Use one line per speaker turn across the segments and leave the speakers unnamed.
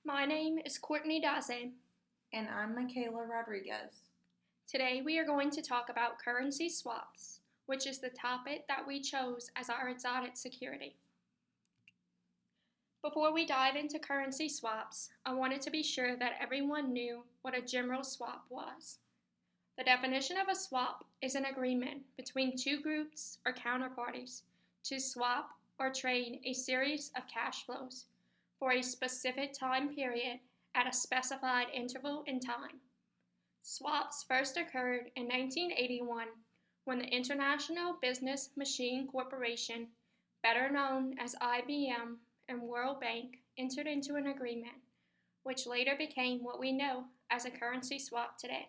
My name is Courtney Daze.
And I'm MaKayla Rodriquez.
Today we are going to talk about currency swaps, which is the topic that we chose as our exotic security. Before we dive into currency swaps, I wanted to be sure that everyone knew what a general swap was. The definition of a swap is an agreement between two groups or counterparties to swap or trade a series of cash flows for a specific time period at a specified interval in time. Swaps first occurred in 1981 when the International Business Machine Corporation, better known as IBM, and World Bank entered into an agreement, which later became what we know as a currency swap today.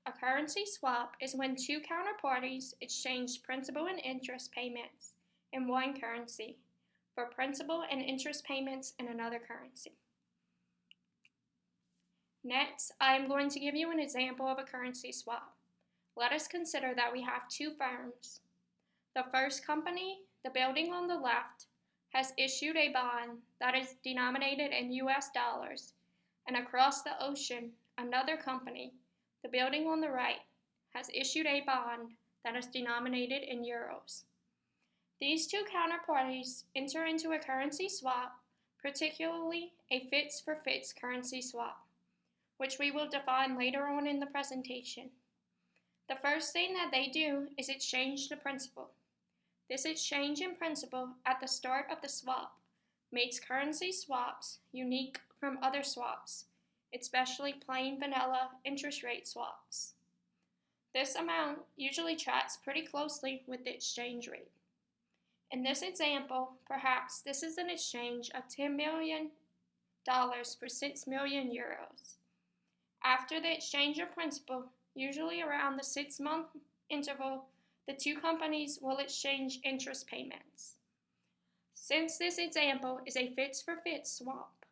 A currency swap is when two counterparties exchange principal and interest payments in one currency for principal and interest payments in another currency. Next, I am going to give you an example of a currency swap. Let us consider that we have two firms. The first company, the building on the left, has issued a bond that is denominated in US dollars, and across the ocean, another company, the building on the right, has issued a bond that is denominated in euros. These two counterparties enter into a currency swap, particularly a fits-for-fits currency swap, which we will define later on in the presentation. The first thing that they do is exchange the principal. This exchange in principal at the start of the swap makes currency swaps unique from other swaps, especially plain vanilla interest rate swaps. This amount usually tracks pretty closely with the exchange rate. In this example, perhaps this is an exchange of $10 million for 6 million euros. After the exchange of principal, usually around the 6-month interval, the two companies will exchange interest payments. Since this example is a fits-for-fits swap,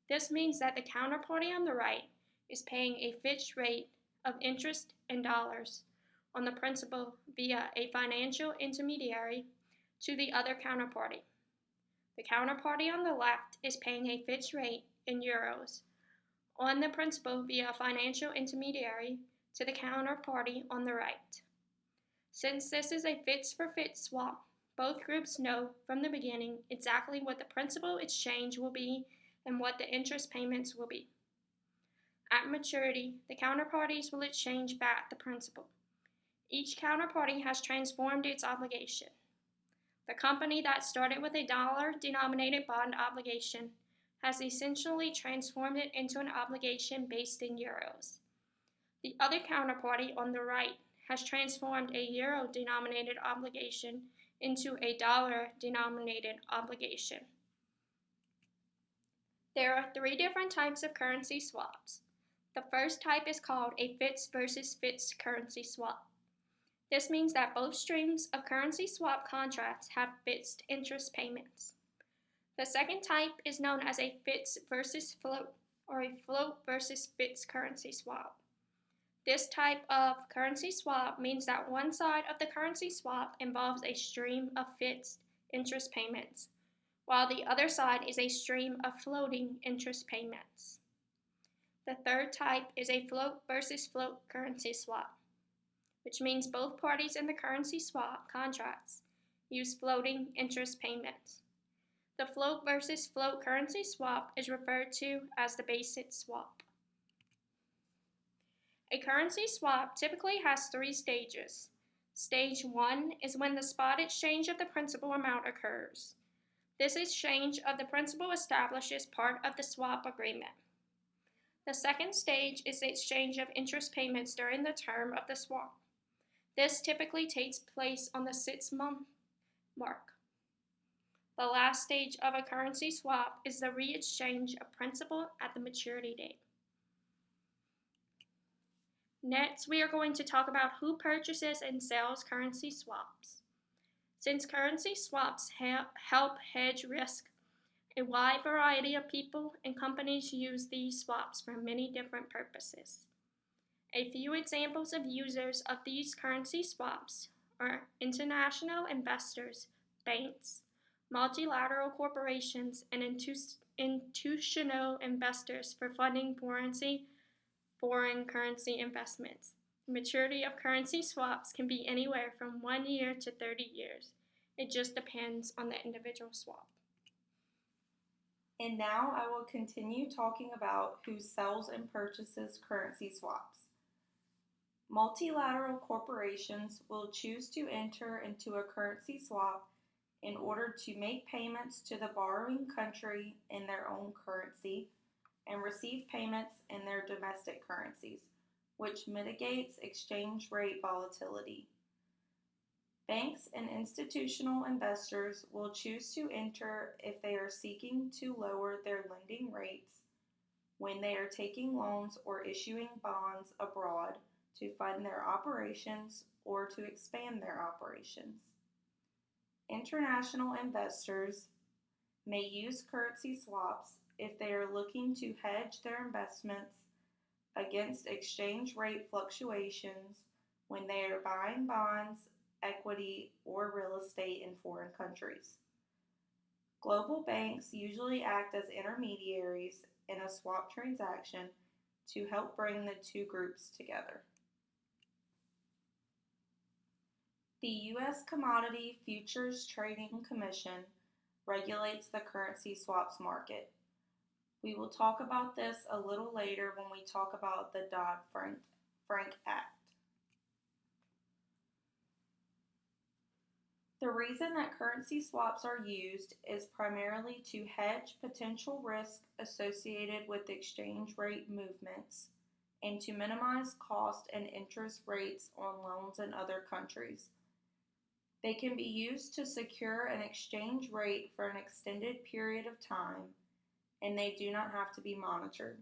this means that the counterparty on the right is paying a fixed rate of interest in dollars on the principal via a financial intermediary to the other counterparty. The counterparty on the left is paying a fixed rate in euros on the principal via a financial intermediary to the counterparty on the right. Since this is a fits-for-fits swap, both groups know from the beginning exactly what the principal exchange will be and what the interest payments will be. At maturity, the counterparties will exchange back the principal. Each counterparty has transformed its obligation. The company that started with a dollar-denominated bond obligation has essentially transformed it into an obligation based in euros. The other counterparty on the right has transformed a euro-denominated obligation into a dollar-denominated obligation. There are three different types of currency swaps. The first type is called a fits versus fits currency swap. This means that both streams of currency swap contracts have fixed interest payments. The second type is known as a fits versus float, or a float versus fits currency swap. This type of currency swap means that one side of the currency swap involves a stream of fixed interest payments, while the other side is a stream of floating interest payments. The third type is a float versus float currency swap, which means both parties in the currency swap contracts use floating interest payments. The float versus float currency swap is referred to as the basic swap. A currency swap typically has three stages. Stage 1 is when the spot exchange of the principal amount occurs. This exchange of the principal establishes part of the swap agreement. The second stage is the exchange of interest payments during the term of the swap. This typically takes place on the 6-month mark. The last stage of a currency swap is the re-exchange of principal at the maturity date. Next, we are going to talk about who purchases and sells currency swaps. Since currency swaps help hedge risk, a wide variety of people and companies use these swaps for many different purposes. A few examples of users of these currency swaps are international investors, banks, multilateral corporations, and institutional investors for funding foreign currency investments. The maturity of currency swaps can be anywhere from 1 year to 30 years. It just depends on the individual swap.
And now I will continue talking about who sells and purchases currency swaps. Multilateral corporations will choose to enter into a currency swap in order to make payments to the borrowing country in their own currency and receive payments in their domestic currencies, which mitigates exchange rate volatility. Banks and institutional investors will choose to enter if they are seeking to lower their lending rates when they are taking loans or issuing bonds abroad to fund their operations or to expand their operations. International investors may use currency swaps if they are looking to hedge their investments against exchange rate fluctuations when they are buying bonds, equity, or real estate in foreign countries. Global banks usually act as intermediaries in a swap transaction to help bring the two groups together. The U.S. Commodity Futures Trading Commission regulates the currency swaps market. We will talk about this a little later when we talk about the Dodd-Frank Act. The reason that currency swaps are used is primarily to hedge potential risk associated with exchange rate movements and to minimize cost and interest rates on loans in other countries. They can be used to secure an exchange rate for an extended period of time, and they do not have to be monitored.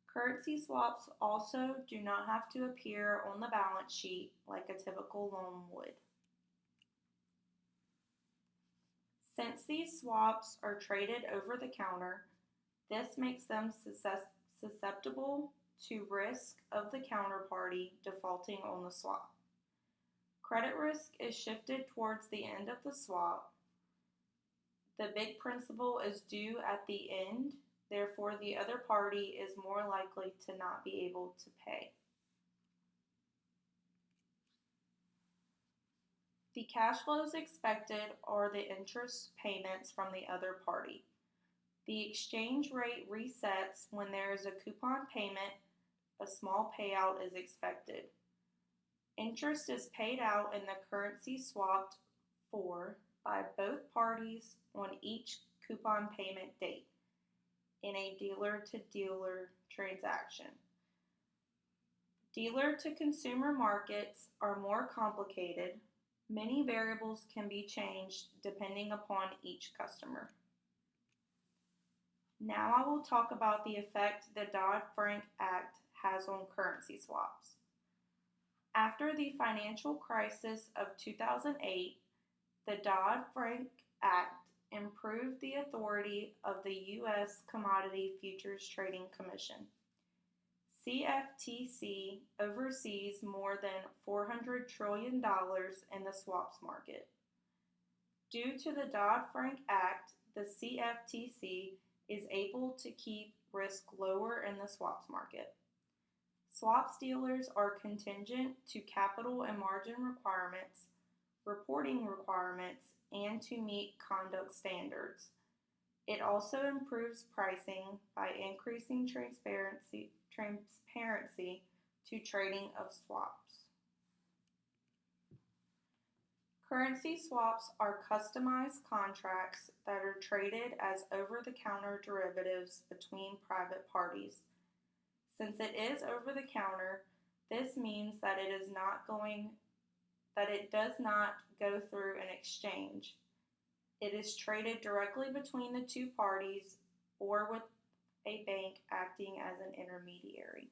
Currency swaps also do not have to appear on the balance sheet like a typical loan would. Since these swaps are traded over the counter, this makes them susceptible to risk of the counterparty defaulting on the swap. Credit risk is shifted towards the end of the swap. The big principal is due at the end, therefore the other party is more likely to not be able to pay. The cash flows expected are the interest payments from the other party. The exchange rate resets when there is a coupon payment. A small payout is expected. Interest is paid out in the currency swapped for by both parties on each coupon payment date in a dealer-to-dealer transaction. Dealer-to-consumer markets are more complicated. Many variables can be changed depending upon each customer. Now I will talk about the effect the Dodd-Frank Act has on currency swaps. After the financial crisis of 2008, the Dodd-Frank Act improved the authority of the U.S. Commodity Futures Trading Commission. CFTC oversees more than $400 trillion in the swaps market. Due to the Dodd-Frank Act, the CFTC is able to keep risk lower in the swaps market. Swaps dealers are contingent to capital and margin requirements, reporting requirements, and to meet conduct standards. It also improves pricing by increasing transparency to trading of swaps. Currency swaps are customized contracts that are traded as over-the-counter derivatives between private parties. Since it is over-the-counter, this means that it does not go through an exchange. It is traded directly between the two parties or with a bank acting as an intermediary.